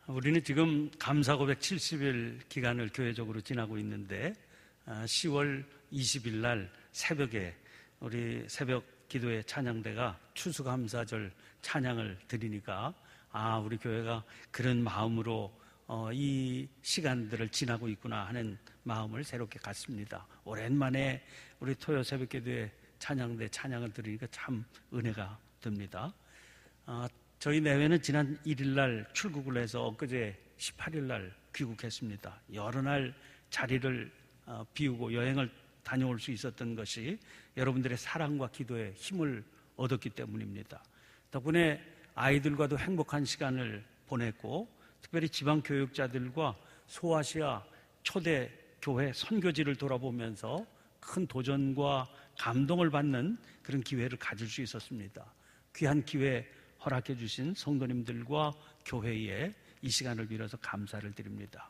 우리는 지금 감사 고백 70일 기간을 교회적으로 지나고 있는데 10월 20일 날 새벽에 우리 새벽 기도회 찬양대가 추수감사절 찬양을 드리니까 우리 교회가 그런 마음으로 이 시간들을 지나고 있구나 하는 마음을 새롭게 갖습니다. 오랜만에 우리 토요 새벽 기도회 찬양대 찬양을 들으니까 참 은혜가 됩니다. 저희 내외는 지난 1일 날 출국을 해서 엊그제 18일 날 귀국했습니다. 여러 날 자리를 비우고 여행을 다녀올 수 있었던 것이 여러분들의 사랑과 기도에 힘을 얻었기 때문입니다. 덕분에 아이들과도 행복한 시간을 보냈고, 특별히 지방 교육자들과 소아시아 초대 교회 선교지를 돌아보면서 큰 도전과 감동을 받는 그런 기회를 가질 수 있었습니다. 귀한 기회 허락해 주신 성도님들과 교회에 이 시간을 빌어서 감사를 드립니다.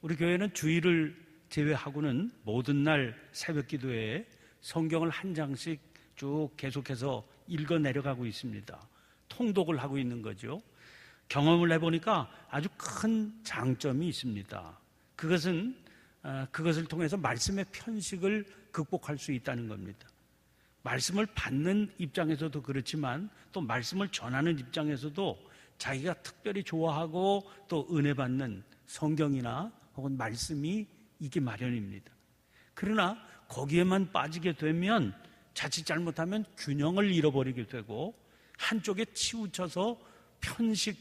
우리 교회는 주일을 제외하고는 모든 날 새벽 기도회에 성경을 한 장씩 쭉 계속해서 읽어 내려가고 있습니다. 통독을 하고 있는 거죠. 경험을 해보니까 아주 큰 장점이 있습니다. 그것을 통해서 말씀의 편식을 극복할 수 있다는 겁니다. 말씀을 받는 입장에서도 그렇지만 또 말씀을 전하는 입장에서도 자기가 특별히 좋아하고 또 은혜 받는 성경이나 혹은 말씀이 있기 마련입니다. 그러나 거기에만 빠지게 되면 자칫 잘못하면 균형을 잃어버리게 되고 한쪽에 치우쳐서 편식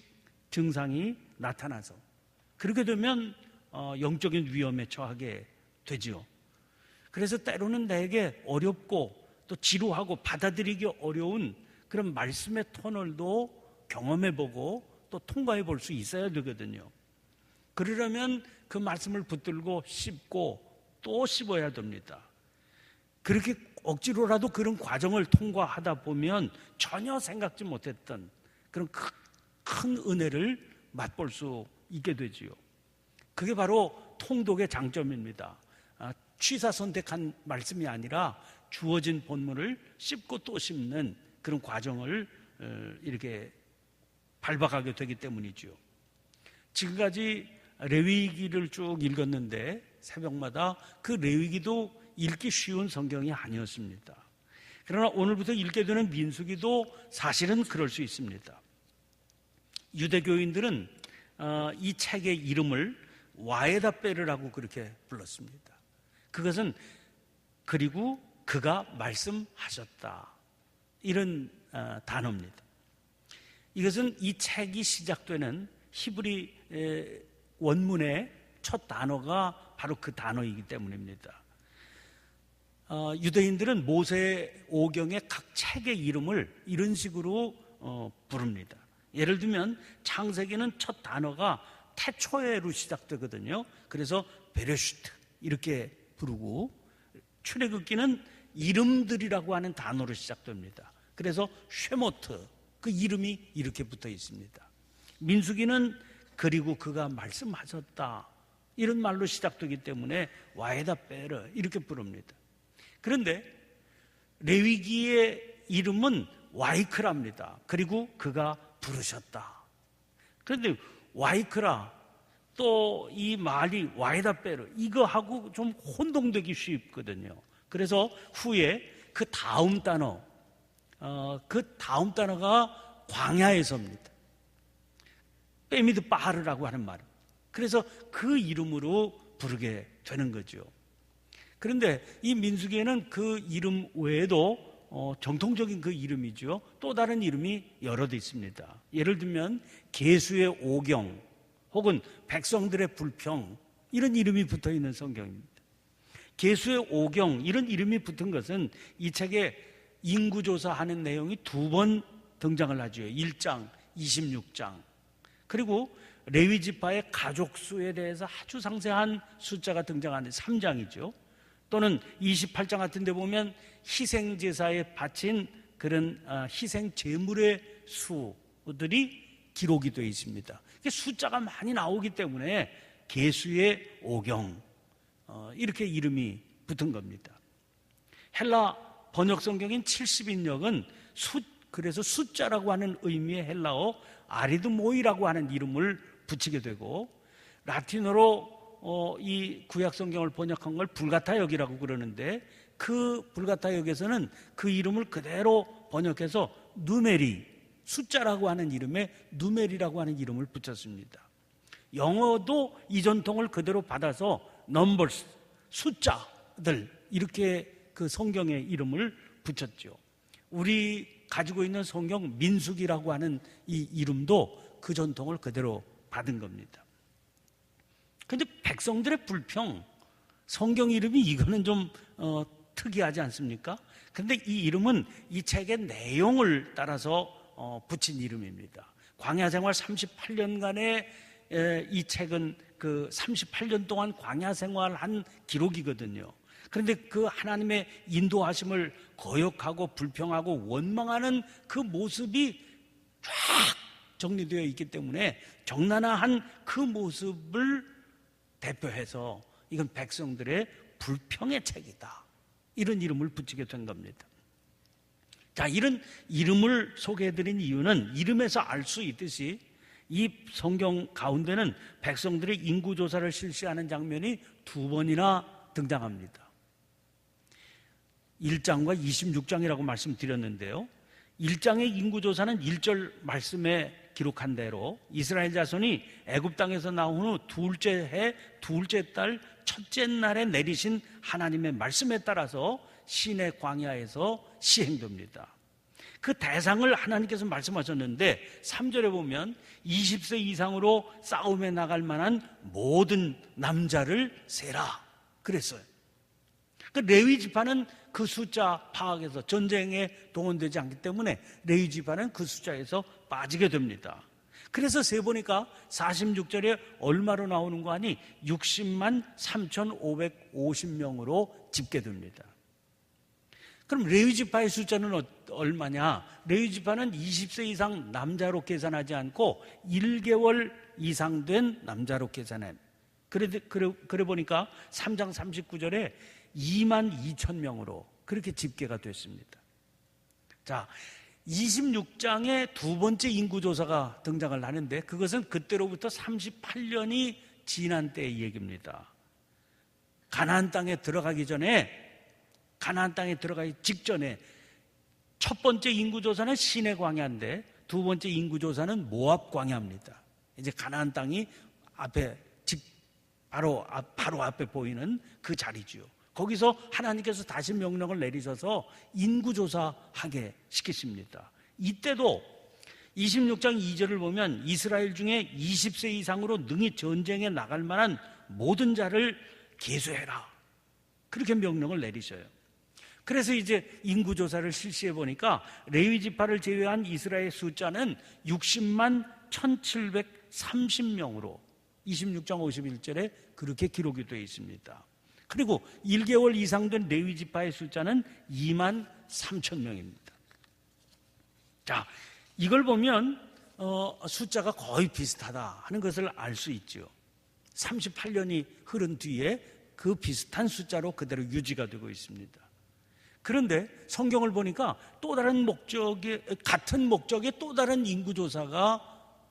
증상이 나타나서 그렇게 되면 영적인 위험에 처하게 되지요. 그래서 때로는 내게 어렵고 또 지루하고 받아들이기 어려운 그런 말씀의 터널도 경험해보고 또 통과해볼 수 있어야 되거든요. 그러려면 그 말씀을 붙들고 씹고 또 씹어야 됩니다. 그렇게 억지로라도 그런 과정을 통과하다 보면 전혀 생각지 못했던 그런 큰 은혜를 맛볼 수 있게 되지요. 그게 바로 통독의 장점입니다. 취사 선택한 말씀이 아니라 주어진 본문을 씹고 또 씹는 그런 과정을 이렇게 밟아가게 되기 때문이죠. 지금까지 레위기를 쭉 읽었는데 새벽마다 그 레위기도 읽기 쉬운 성경이 아니었습니다. 그러나 오늘부터 읽게 되는 민수기도 사실은 그럴 수 있습니다. 유대교인들은 이 책의 이름을 와에다베르라고 그렇게 불렀습니다. 그것은 그리고 그가 말씀하셨다, 이런 단어입니다. 이것은 이 책이 시작되는 히브리 원문의 첫 단어가 바로 그 단어이기 때문입니다. 유대인들은 모세 오경의 각 책의 이름을 이런 식으로 부릅니다. 예를 들면 창세기는 첫 단어가 태초에로 시작되거든요. 그래서 베레시트 이렇게 부르고, 출애굽기는 이름들이라고 하는 단어로 시작됩니다. 그래서 쉐모트, 그 이름이 이렇게 붙어 있습니다. 민수기는 그리고 그가 말씀하셨다, 이런 말로 시작되기 때문에 와에다베르 이렇게 부릅니다. 그런데 레위기의 이름은 와이크라입니다. 그리고 그가 부르셨다. 그런데 와이크라 또 이 말이 와에다베르 이거하고 좀 혼동되기 쉽거든요. 그래서 후에 그 다음 단어가 광야에서입니다. 베미드바르라고 하는 말. 그래서 그 이름으로 부르게 되는 거죠. 그런데 이 민수기에는 그 이름 외에도 정통적인 그 이름이죠. 또 다른 이름이 여러 개 있습니다. 예를 들면 계수의 오경 혹은 백성들의 불평, 이런 이름이 붙어있는 성경입니다. 계수의 오경, 이런 이름이 붙은 것은 이 책에 인구조사하는 내용이 2번 등장을 하죠. 1장, 26장. 그리고 레위지파의 가족수에 대해서 아주 상세한 숫자가 등장하는 3장이죠. 또는 28장 같은 데 보면 희생제사에 바친 그런 희생 제물의 수들이 기록이 되어 있습니다. 숫자가 많이 나오기 때문에 계수의 오경, 이렇게 이름이 붙은 겁니다. 헬라 번역 성경인 70인역은 그래서 숫자라고 하는 의미의 헬라어 아리드모이라고 하는 이름을 붙이게 되고, 라틴어로 이 구약 성경을 번역한 걸 불가타역이라고 그러는데, 그 불가타역에서는 그 이름을 그대로 번역해서 누메리, 숫자라고 하는 이름에 누메리라고 하는 이름을 붙였습니다. 영어도 이 전통을 그대로 받아서 numbers, 숫자들, 이렇게 그 성경의 이름을 붙였죠. 우리 가지고 있는 성경 민수기라고 하는 이 이름도 그 전통을 그대로 받은 겁니다. 그런데 백성들의 불평, 성경 이름이 이거는 좀 특이하지 않습니까? 그런데 이 이름은 이 책의 내용을 따라서 붙인 이름입니다. 광야 생활 38년간의 이 책은 그 38년 동안 광야 생활한 기록이거든요. 그런데 그 하나님의 인도하심을 거역하고 불평하고 원망하는 그 모습이 쫙 정리되어 있기 때문에 적나라한 그 모습을 대표해서 이건 백성들의 불평의 책이다, 이런 이름을 붙이게 된 겁니다. 자, 이런 이름을 소개해드린 이유는 이름에서 알 수 있듯이 이 성경 가운데는 백성들의 인구조사를 실시하는 장면이 2번이나 등장합니다. 1장과 26장이라고 말씀드렸는데요, 1장의 인구조사는 1절 말씀에 기록한 대로 이스라엘 자손이 애굽 땅에서 나온 후 둘째 해 둘째 달 첫째 날에 내리신 하나님의 말씀에 따라서 시내 광야에서 시행됩니다. 그 대상을 하나님께서 말씀하셨는데 3절에 보면 20세 이상으로 싸움에 나갈 만한 모든 남자를 세라 그랬어요. 그 레위 지파는 그 숫자 파악에서 전쟁에 동원되지 않기 때문에 레위 지파는 그 숫자에서 빠지게 됩니다. 그래서 세보니까 46절에 얼마로 나오는 거 아니 60만 3,550명으로 집계됩니다. 그럼 레위 지파의 숫자는 얼마냐? 레위 지파는 20세 이상 남자로 계산하지 않고 1개월 이상 된 남자로 계산해. 그래 보니까 3장 39절에 2만 2천 명으로 그렇게 집계가 됐습니다. 자, 26장에 두 번째 인구조사가 등장을 하는데 그것은 그때로부터 38년이 지난 때의 얘기입니다. 가나안 땅에 들어가기 직전에 첫 번째 인구조사는 시내 광야인데 두 번째 인구조사는 모압 광야입니다. 이제 가나안 땅이 바로 앞에 보이는 그 자리지요. 거기서 하나님께서 다시 명령을 내리셔서 인구조사하게 시키십니다. 이때도 26장 2절을 보면 이스라엘 중에 20세 이상으로 능히 전쟁에 나갈 만한 모든 자를 계수해라, 그렇게 명령을 내리셔요. 그래서 이제 인구조사를 실시해 보니까 레위 지파를 제외한 이스라엘 숫자는 60만 1,730명으로 26장 51절에 그렇게 기록이 되어 있습니다. 그리고 1개월 이상 된 레위 지파의 숫자는 2만 3천 명입니다. 자, 이걸 보면 숫자가 거의 비슷하다 하는 것을 알 수 있죠. 38년이 흐른 뒤에 그 비슷한 숫자로 그대로 유지가 되고 있습니다. 그런데 성경을 보니까 또 다른 같은 목적의 또 다른 인구조사가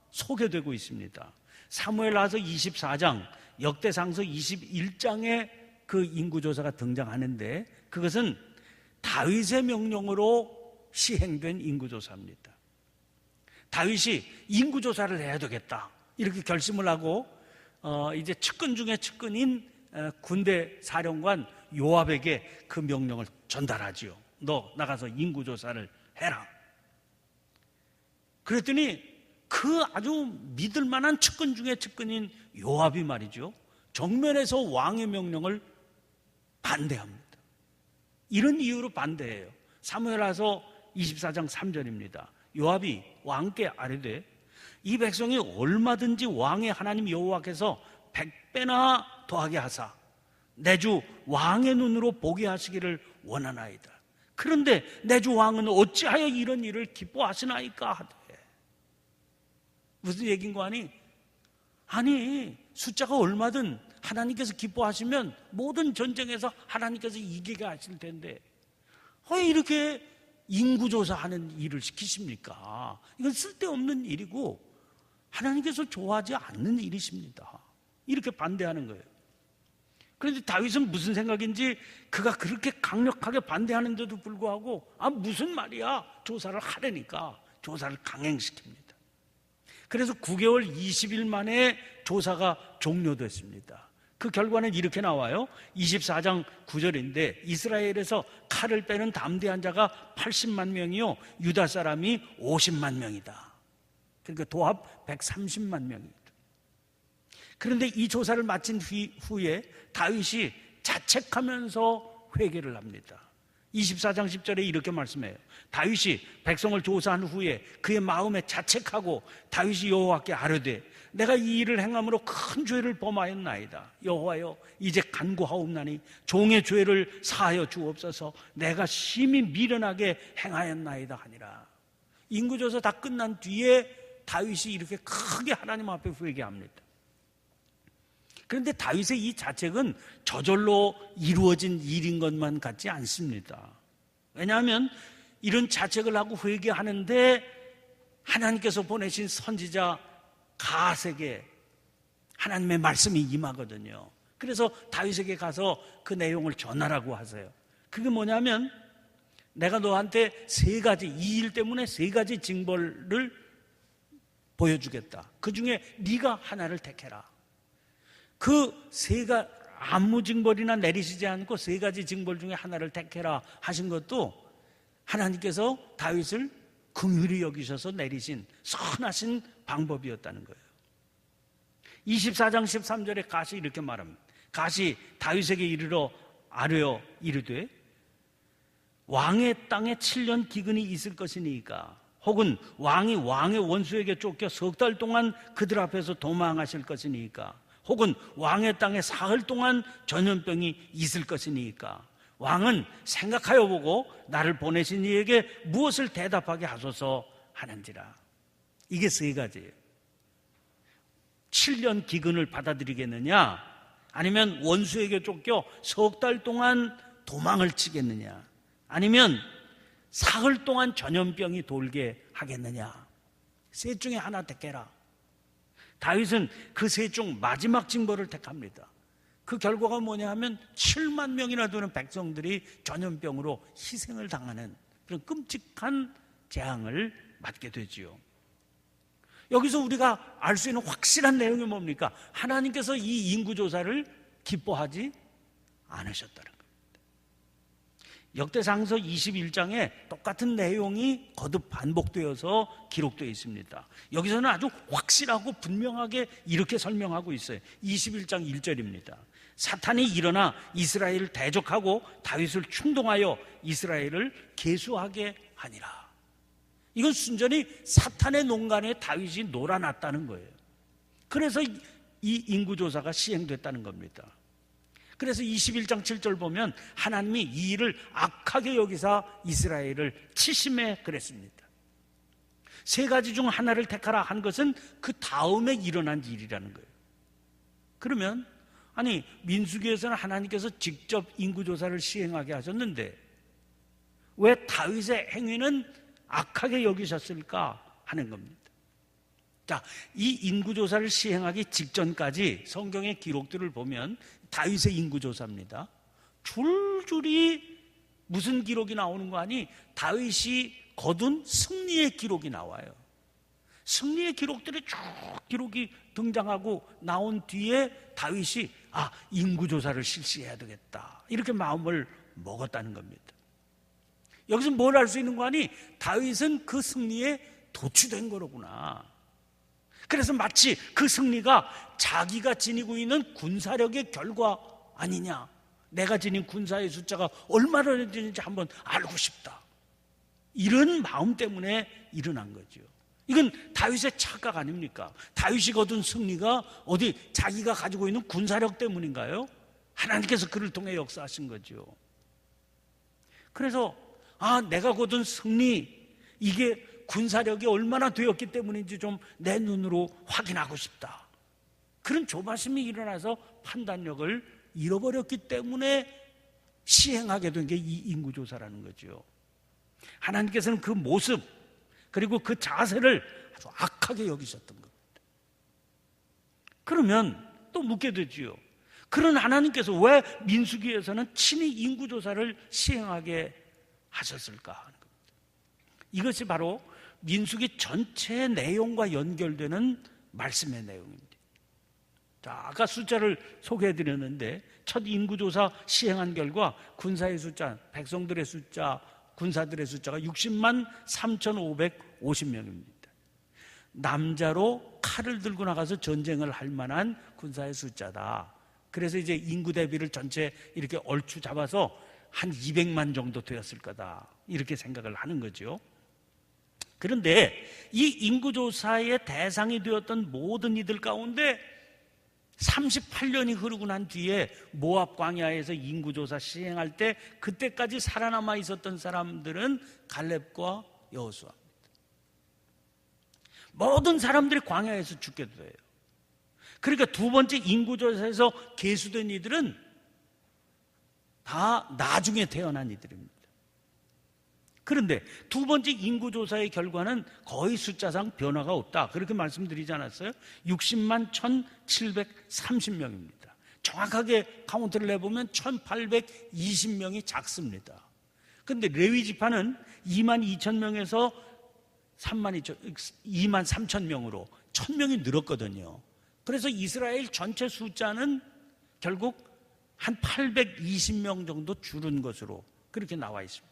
소개되고 있습니다. 사무엘하서 24장, 역대상서 21장에 그 인구조사가 등장하는데 그것은 다윗의 명령으로 시행된 인구조사입니다. 다윗이 인구조사를 해야 되겠다 이렇게 결심을 하고 이제 측근 중에 측근인 군대 사령관 요압에게 그 명령을 전달하지요. 너 나가서 인구조사를 해라. 그랬더니 그 아주 믿을 만한 측근 중에 측근인 요압이 말이죠, 정면에서 왕의 명령을 반대합니다. 이런 이유로 반대해요. 사무엘하서 24장 3절입니다. 요압이 왕께 아뢰되 이 백성이 얼마든지 왕의 하나님 여호와께서 100배나 더하게 하사 내 주 왕의 눈으로 보게 하시기를 원하나이다. 그런데 내 주 왕은 어찌하여 이런 일을 기뻐하시나이까 하되. 무슨 얘기인 거 아니? 아니, 숫자가 얼마든 하나님께서 기뻐하시면 모든 전쟁에서 하나님께서 이기게 하실 텐데 왜 이렇게 인구조사하는 일을 시키십니까? 이건 쓸데없는 일이고 하나님께서 좋아하지 않는 일이십니다. 이렇게 반대하는 거예요. 그런데 다윗은 무슨 생각인지 그가 그렇게 강력하게 반대하는데도 불구하고 무슨 말이야, 조사를 하려니까 조사를 강행시킵니다. 그래서 9개월 20일 만에 조사가 종료됐습니다. 그 결과는 이렇게 나와요. 24장 9절인데 이스라엘에서 칼을 빼는 담대한 자가 80만 명이요 유다 사람이 50만 명이다. 그러니까 도합 130만 명입니다. 그런데 이 조사를 마친 후에 다윗이 자책하면서 회개를 합니다. 24장 10절에 이렇게 말씀해요. 다윗이 백성을 조사한 후에 그의 마음에 자책하고 다윗이 여호와께 아뢰되 내가 이 일을 행함으로 큰 죄를 범하였나이다. 여호와여 이제 간구하옵나니 종의 죄를 사하여 주옵소서. 내가 심히 미련하게 행하였나이다 하니라. 인구조사 다 끝난 뒤에 다윗이 이렇게 크게 하나님 앞에 회개합니다. 그런데 다윗의 이 자책은 저절로 이루어진 일인 것만 같지 않습니다. 왜냐하면 이런 자책을 하고 회개하는데 하나님께서 보내신 선지자 갓에게 하나님의 말씀이 임하거든요. 그래서 다윗에게 가서 그 내용을 전하라고 하세요. 그게 뭐냐면 내가 너한테 이 일 때문에 3가지 징벌을 보여주겠다. 그 중에 네가 하나를 택해라. 그 아무 징벌이나 내리시지 않고 3가지 징벌 중에 하나를 택해라 하신 것도 하나님께서 다윗을 긍휼히 여기셔서 내리신 선하신 방법이었다는 거예요. 24장 13절에 갓이 이렇게 말합니다. 갓이 다윗에게 이르러 아뢰어 이르되 왕의 땅에 7년 기근이 있을 것이니까 혹은 왕이 왕의 원수에게 쫓겨 3달 동안 그들 앞에서 도망하실 것이니까 혹은 왕의 땅에 사흘 동안 전염병이 있을 것이니까 왕은 생각하여 보고 나를 보내신 이에게 무엇을 대답하게 하소서 하는지라. 이게 3가지예요. 7년 기근을 받아들이겠느냐, 아니면 원수에게 쫓겨 3달 동안 도망을 치겠느냐, 아니면 사흘 동안 전염병이 돌게 하겠느냐. 3 중에 하나 택해라. 다윗은 그 3 중 마지막 징벌을 택합니다. 그 결과가 뭐냐 하면 7만 명이나 되는 백성들이 전염병으로 희생을 당하는 그런 끔찍한 재앙을 맞게 되지요. 여기서 우리가 알 수 있는 확실한 내용이 뭡니까? 하나님께서 이 인구조사를 기뻐하지 않으셨다는 겁니다. 역대상서 21장에 똑같은 내용이 거듭 반복되어서 기록되어 있습니다. 여기서는 아주 확실하고 분명하게 이렇게 설명하고 있어요. 21장 1절입니다. 사탄이 일어나 이스라엘을 대적하고 다윗을 충동하여 이스라엘을 계수하게 하니라. 이건 순전히 사탄의 농간에 다윗이 놀아났다는 거예요. 그래서 이 인구조사가 시행됐다는 겁니다. 그래서 21장 7절 보면 하나님이 이 일을 악하게 여기사 이스라엘을 치심해 그랬습니다. 3가지 중 하나를 택하라 한 것은 그 다음에 일어난 일이라는 거예요. 그러면 아니 민수기에서는 하나님께서 직접 인구조사를 시행하게 하셨는데 왜 다윗의 행위는 악하게 여기셨을까 하는 겁니다. 자, 이 인구조사를 시행하기 직전까지 성경의 기록들을 보면 다윗의 인구조사입니다. 줄줄이 무슨 기록이 나오는 거 아니? 다윗이 거둔 승리의 기록이 나와요. 승리의 기록들이 쭉 기록이 등장하고 나온 뒤에 다윗이 인구조사를 실시해야 되겠다 이렇게 마음을 먹었다는 겁니다. 여기서 뭘 알 수 있는 거 아니? 다윗은 그 승리에 도취된 거로구나. 그래서 마치 그 승리가 자기가 지니고 있는 군사력의 결과 아니냐, 내가 지닌 군사의 숫자가 얼마나 되는지 한번 알고 싶다, 이런 마음 때문에 일어난 거죠. 이건 다윗의 착각 아닙니까? 다윗이 거둔 승리가 어디 자기가 가지고 있는 군사력 때문인가요? 하나님께서 그를 통해 역사하신 거죠. 그래서 내가 거둔 승리, 이게 군사력이 얼마나 되었기 때문인지 좀 내 눈으로 확인하고 싶다, 그런 조바심이 일어나서 판단력을 잃어버렸기 때문에 시행하게 된 게 이 인구조사라는 거죠. 하나님께서는 그 모습 그리고 그 자세를 아주 악하게 여기셨던 겁니다. 그러면 또 묻게 되지요. 그런 하나님께서 왜 민수기에서는 친히 인구조사를 시행하게 하셨을까 하는 겁니다. 이것이 바로 민수기 전체의 내용과 연결되는 말씀의 내용입니다. 자, 아까 숫자를 소개해드렸는데 첫 인구조사 시행한 결과 군사의 숫자, 백성들의 숫자, 군사들의 숫자가 60만 3,550명입니다. 남자로 칼을 들고 나가서 전쟁을 할 만한 군사의 숫자다. 그래서 이제 인구 대비를 전체 이렇게 얼추 잡아서 한 200만 정도 되었을 거다, 이렇게 생각을 하는 거죠. 그런데 이 인구조사의 대상이 되었던 모든 이들 가운데 38년이 흐르고 난 뒤에 모압 광야에서 인구조사 시행할 때 그때까지 살아남아 있었던 사람들은 갈렙과 여호수아입니다. 모든 사람들이 광야에서 죽게 돼요. 그러니까 두 번째 인구조사에서 계수된 이들은 다 나중에 태어난 이들입니다. 그런데 두 번째 인구조사의 결과는 거의 숫자상 변화가 없다, 그렇게 말씀드리지 않았어요? 60만 1,730명입니다. 정확하게 카운트를 해보면 1,820명이 작습니다. 그런데 레위 지파는 2만 2천 명에서 2만 3천 명으로 1,000명이 늘었거든요. 그래서 이스라엘 전체 숫자는 결국 한 820명 정도 줄은 것으로 그렇게 나와 있습니다.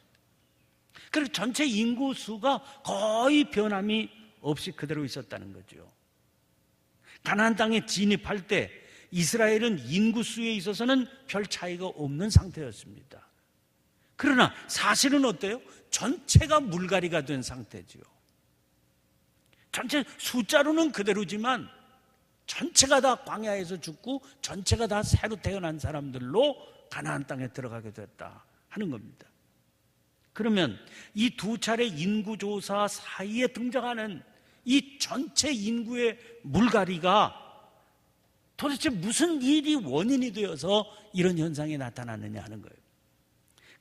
그리고 전체 인구 수가 거의 변함이 없이 그대로 있었다는 거죠. 가나안 땅에 진입할 때 이스라엘은 인구 수에 있어서는 별 차이가 없는 상태였습니다. 그러나 사실은 어때요? 전체가 물갈이가 된 상태죠. 전체 숫자로는 그대로지만 전체가 다 광야에서 죽고 전체가 다 새로 태어난 사람들로 가나안 땅에 들어가게 됐다 하는 겁니다. 그러면 이 두 차례 인구조사 사이에 등장하는 이 전체 인구의 물갈이가 도대체 무슨 일이 원인이 되어서 이런 현상이 나타났느냐 하는 거예요.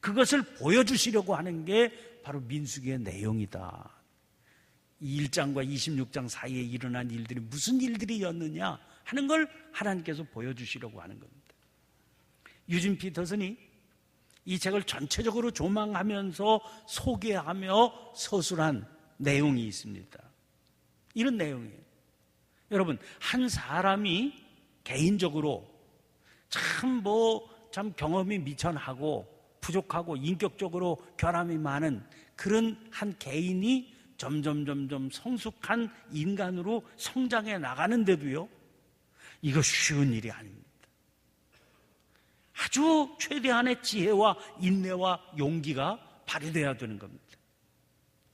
그것을 보여주시려고 하는 게 바로 민수기의 내용이다. 이 1장과 26장 사이에 일어난 일들이 무슨 일들이었느냐 하는 걸 하나님께서 보여주시려고 하는 겁니다. 유진 피터슨이 이 책을 전체적으로 조망하면서 소개하며 서술한 내용이 있습니다. 이런 내용이에요. 여러분, 한 사람이 개인적으로 참 경험이 미천하고 부족하고 인격적으로 결함이 많은 그런 한 개인이 점점 성숙한 인간으로 성장해 나가는데도요, 이거 쉬운 일이 아닙니다. 아주 최대한의 지혜와 인내와 용기가 발휘되어야 되는 겁니다.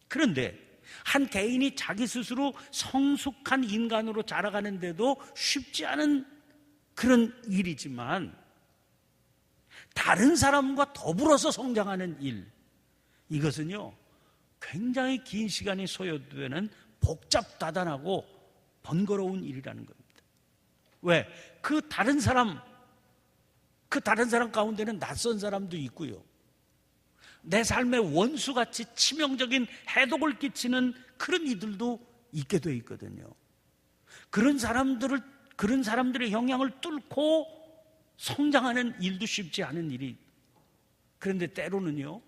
그런데 한 개인이 자기 스스로 성숙한 인간으로 자라가는데도 쉽지 않은 그런 일이지만, 다른 사람과 더불어서 성장하는 일, 이것은요 굉장히 긴 시간이 소요되는 복잡다단하고 번거로운 일이라는 겁니다. 왜? 그 다른 사람 가운데는 낯선 사람도 있고요, 내 삶에 원수같이 치명적인 해독을 끼치는 그런 이들도 있게 돼 있거든요. 그런 사람들의 영향을 뚫고 성장하는 일도 쉽지 않은 일이. 그런데 때로는요,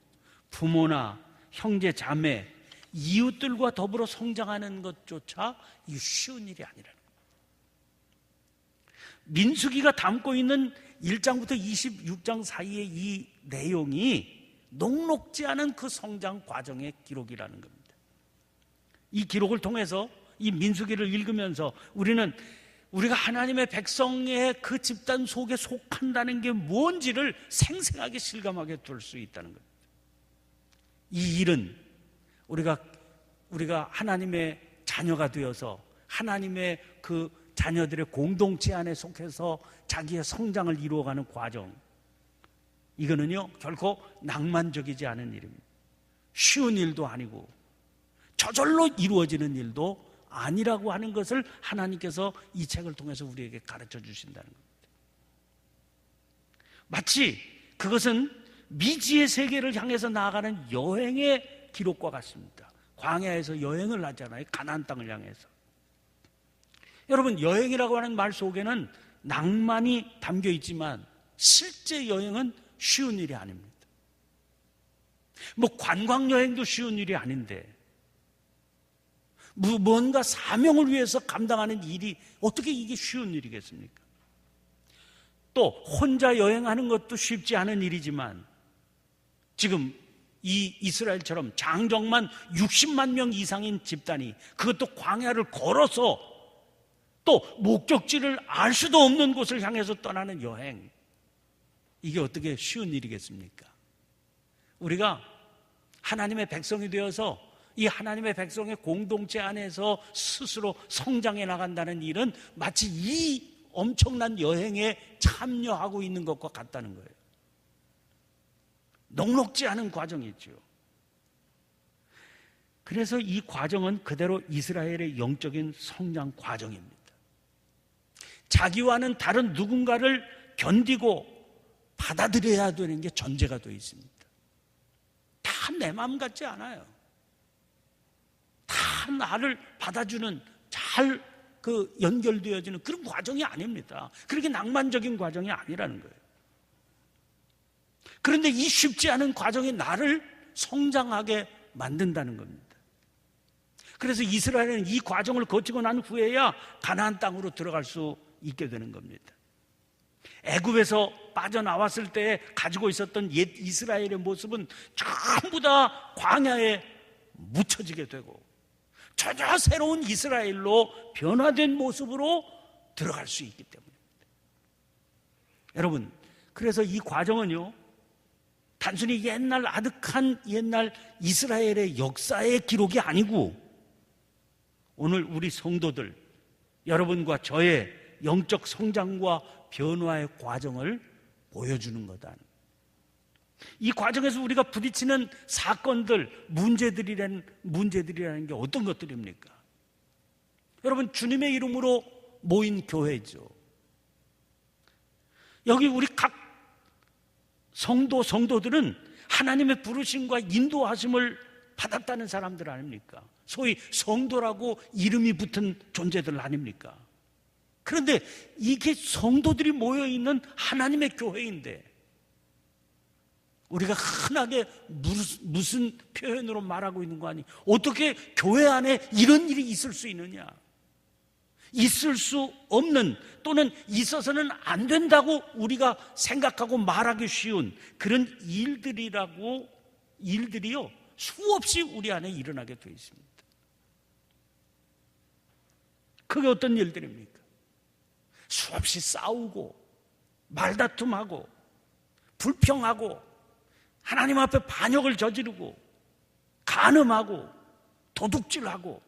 부모나 형제 자매, 이웃들과 더불어 성장하는 것조차 이 쉬운 일이 아니라는 거예요. 민수기가 담고 있는 1장부터 26장 사이의 이 내용이 녹록지 않은 그 성장 과정의 기록이라는 겁니다. 이 기록을 통해서, 이 민수기를 읽으면서 우리가 하나님의 백성의 그 집단 속에 속한다는 게 뭔지를 생생하게 실감하게 될 수 있다는 겁니다. 이 일은 우리가 하나님의 자녀가 되어서 하나님의 그 자녀들의 공동체 안에 속해서 자기의 성장을 이루어가는 과정, 이거는요 결코 낭만적이지 않은 일입니다. 쉬운 일도 아니고 저절로 이루어지는 일도 아니라고 하는 것을 하나님께서 이 책을 통해서 우리에게 가르쳐 주신다는 겁니다. 마치 그것은 미지의 세계를 향해서 나아가는 여행의 기록과 같습니다. 광야에서 여행을 하잖아요, 가나안 땅을 향해서. 여러분, 여행이라고 하는 말 속에는 낭만이 담겨 있지만 실제 여행은 쉬운 일이 아닙니다. 뭐 관광여행도 쉬운 일이 아닌데 뭔가 사명을 위해서 감당하는 일이 어떻게 이게 쉬운 일이겠습니까? 또 혼자 여행하는 것도 쉽지 않은 일이지만 지금 이 이스라엘처럼 장정만 60만 명 이상인 집단이 그것도 광야를 걸어서 또 목적지를 알 수도 없는 곳을 향해서 떠나는 여행, 이게 어떻게 쉬운 일이겠습니까? 우리가 하나님의 백성이 되어서 이 하나님의 백성의 공동체 안에서 스스로 성장해 나간다는 일은 마치 이 엄청난 여행에 참여하고 있는 것과 같다는 거예요. 녹록지 않은 과정이죠. 그래서 이 과정은 그대로 이스라엘의 영적인 성장 과정입니다. 자기와는 다른 누군가를 견디고 받아들여야 되는 게 전제가 되어 있습니다. 다 내 마음 같지 않아요. 다 나를 받아주는, 잘 연결되어지는 그런 과정이 아닙니다. 그렇게 낭만적인 과정이 아니라는 거예요. 그런데 이 쉽지 않은 과정이 나를 성장하게 만든다는 겁니다. 그래서 이스라엘은 이 과정을 거치고 난 후에야 가나안 땅으로 들어갈 수 있게 되는 겁니다. 애굽에서 빠져나왔을 때 가지고 있었던 옛 이스라엘의 모습은 전부 다 광야에 묻혀지게 되고 전혀 새로운 이스라엘로 변화된 모습으로 들어갈 수 있기 때문입니다. 여러분, 그래서 이 과정은요, 단순히 옛날 아득한 옛날 이스라엘의 역사의 기록이 아니고 오늘 우리 성도들, 여러분과 저의 영적 성장과 변화의 과정을 보여주는 거다. 이 과정에서 우리가 부딪히는 사건들, 문제들이라는 게 어떤 것들입니까? 여러분, 주님의 이름으로 모인 교회죠. 여기 우리 각 성도들은 하나님의 부르심과 인도하심을 받았다는 사람들 아닙니까? 소위 성도라고 이름이 붙은 존재들 아닙니까? 그런데 이게 성도들이 모여있는 하나님의 교회인데 우리가 흔하게 무슨 표현으로 말하고 있는 거 아니? 어떻게 교회 안에 이런 일이 있을 수 있느냐? 있을 수 없는, 또는 있어서는 안 된다고 우리가 생각하고 말하기 쉬운 그런 일들이요, 수없이 우리 안에 일어나게 되어 있습니다. 그게 어떤 일들입니까? 수없이 싸우고 말다툼하고 불평하고 하나님 앞에 반역을 저지르고 간음하고 도둑질하고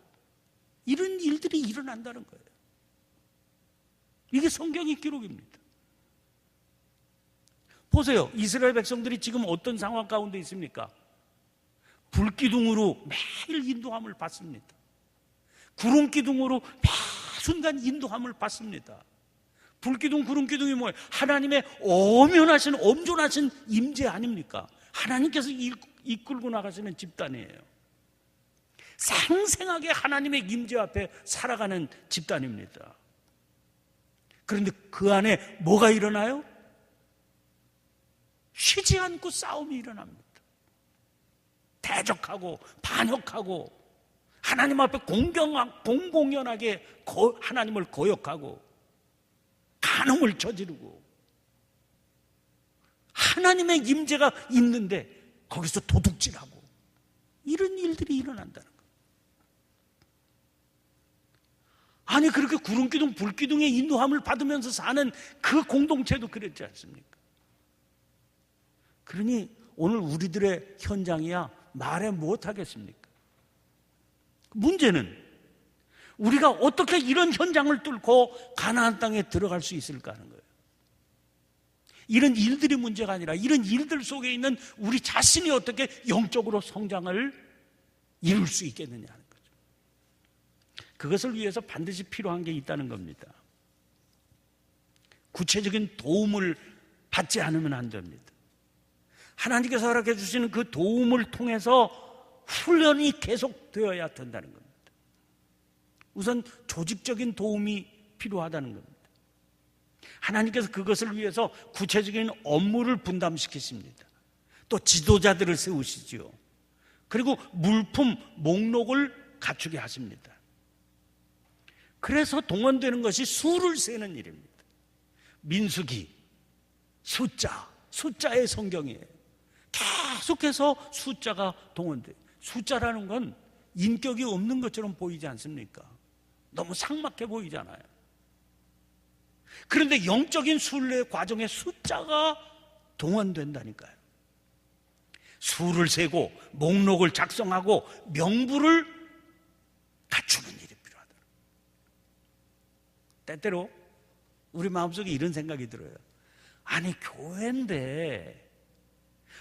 이런 일들이 일어난다는 거예요. 이게 성경의 기록입니다. 보세요. 이스라엘 백성들이 지금 어떤 상황 가운데 있습니까? 불기둥으로 매일 인도함을 받습니다. 구름기둥으로 매 순간 인도함을 받습니다. 불기둥, 구름기둥이 뭐예요? 하나님의 엄연하신, 엄존하신 임재 아닙니까? 하나님께서 이끌고 나가시는 집단이에요. 생생하게 하나님의 임재 앞에 살아가는 집단입니다. 그런데 그 안에 뭐가 일어나요? 쉬지 않고 싸움이 일어납니다. 대적하고 반역하고 하나님 앞에 공공연하게 하나님을 거역하고 간음을 저지르고 하나님의 임재가 있는데 거기서 도둑질하고 이런 일들이 일어난다는 거예요. 아니, 그렇게 구름기둥, 불기둥의 인도함을 받으면서 사는 그 공동체도 그랬지 않습니까? 그러니 오늘 우리들의 현장이야 말해 못하겠습니까? 문제는 우리가 어떻게 이런 현장을 뚫고 가나안 땅에 들어갈 수 있을까 하는 거예요. 이런 일들이 문제가 아니라 이런 일들 속에 있는 우리 자신이 어떻게 영적으로 성장을 이룰 수 있겠느냐 하는 거죠. 그것을 위해서 반드시 필요한 게 있다는 겁니다. 구체적인 도움을 받지 않으면 안 됩니다. 하나님께서 허락해 주시는 그 도움을 통해서 훈련이 계속되어야 된다는 겁니다. 우선 조직적인 도움이 필요하다는 겁니다. 하나님께서 그것을 위해서 구체적인 업무를 분담시키십니다. 또 지도자들을 세우시지요. 그리고 물품 목록을 갖추게 하십니다. 그래서 동원되는 것이 수를 세는 일입니다. 민수기, 숫자의 성경이에요. 계속해서 숫자가 동원돼요. 숫자라는 건 인격이 없는 것처럼 보이지 않습니까? 너무 삭막해 보이잖아요. 그런데 영적인 순례 과정에 숫자가 동원된다니까요. 수를 세고 목록을 작성하고 명부를 갖추는 일이 필요하다. 때때로 우리 마음속에 이런 생각이 들어요. 아니, 교회인데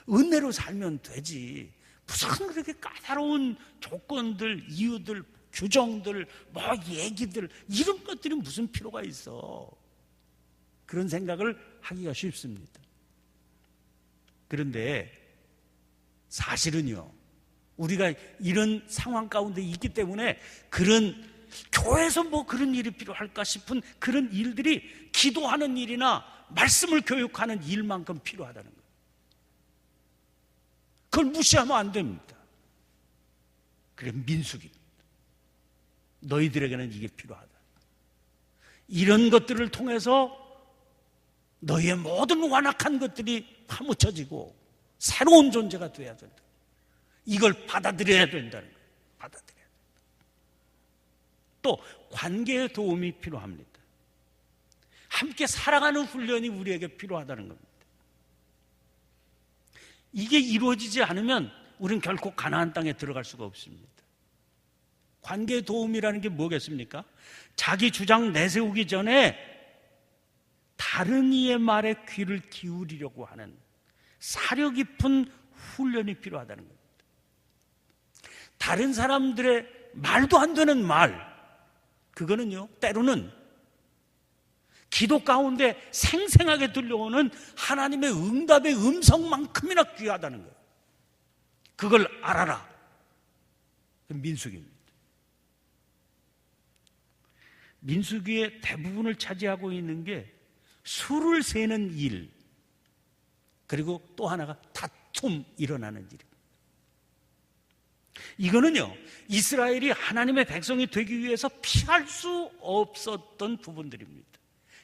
은혜로 살면 되지, 무슨 그렇게 까다로운 조건들, 이유들, 규정들, 얘기들, 이런 것들이 무슨 필요가 있어. 그런 생각을 하기가 쉽습니다. 그런데 사실은요, 우리가 이런 상황 가운데 있기 때문에 그런 교회에서 그런 일이 필요할까 싶은 그런 일들이 기도하는 일이나 말씀을 교육하는 일만큼 필요하다는 거예요. 그걸 무시하면 안 됩니다. 그래, 민수기입니다. 너희들에게는 이게 필요하다. 이런 것들을 통해서 너희의 모든 완악한 것들이 파묻혀지고 새로운 존재가 되어야 된다. 이걸 받아들여야 된다는 거예요. 받아들여야 된다. 또 관계의 도움이 필요합니다. 함께 살아가는 훈련이 우리에게 필요하다는 겁니다. 이게 이루어지지 않으면 우리는 결코 가나안 땅에 들어갈 수가 없습니다. 관계의 도움이라는 게 뭐겠습니까? 자기 주장 내세우기 전에 다른 이의 말에 귀를 기울이려고 하는 사려 깊은 훈련이 필요하다는 겁니다. 다른 사람들의 말도 안 되는 말, 그거는요, 때로는 기도 가운데 생생하게 들려오는 하나님의 응답의 음성만큼이나 귀하다는 거예요. 그걸 알아라. 민수기입니다. 민수기의 대부분을 차지하고 있는 게 수를 세는 일, 그리고 또 하나가 다툼 일어나는 일입니다. 이거는요, 이스라엘이 하나님의 백성이 되기 위해서 피할 수 없었던 부분들입니다.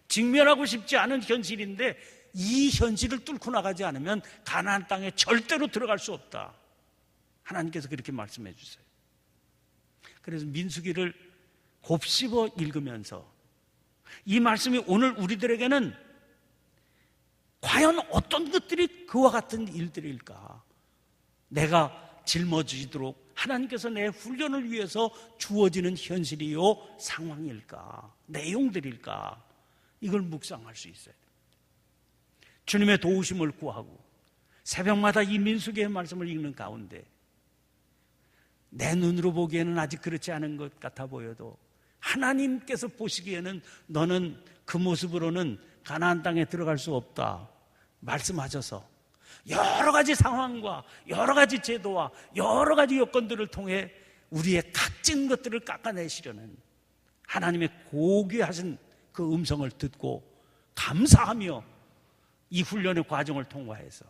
직면하고 싶지 않은 현실인데 이 현실을 뚫고 나가지 않으면 가나안 땅에 절대로 들어갈 수 없다. 하나님께서 그렇게 말씀해 주세요. 그래서 민수기를 곱씹어 읽으면서 이 말씀이 오늘 우리들에게는 과연 어떤 것들이 그와 같은 일들일까? 내가 짊어지도록 하나님께서 내 훈련을 위해서 주어지는 현실이요, 상황일까? 내용들일까? 이걸 묵상할 수 있어야 됩니다. 주님의 도우심을 구하고 새벽마다 이 민수기의 말씀을 읽는 가운데 내 눈으로 보기에는 아직 그렇지 않은 것 같아 보여도 하나님께서 보시기에는 너는 그 모습으로는 가나안 땅에 들어갈 수 없다 말씀하셔서 여러 가지 상황과 여러 가지 제도와 여러 가지 요건들을 통해 우리의 각진 것들을 깎아내시려는 하나님의 고귀하신 그 음성을 듣고 감사하며 이 훈련의 과정을 통과해서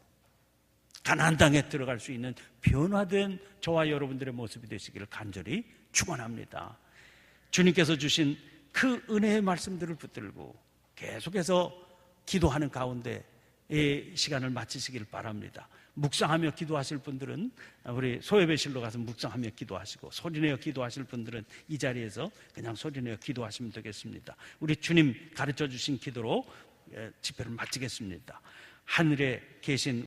가나안 땅에 들어갈 수 있는 변화된 저와 여러분들의 모습이 되시기를 간절히 축원합니다. 주님께서 주신 그 은혜의 말씀들을 붙들고 계속해서 기도하는 가운데 이 시간을 마치시길 바랍니다. 묵상하며 기도하실 분들은 우리 소예배실로 가서 묵상하며 기도하시고, 소리내어 기도하실 분들은 이 자리에서 그냥 소리내어 기도하시면 되겠습니다. 우리 주님 가르쳐 주신 기도로 집회를 마치겠습니다. 하늘에 계신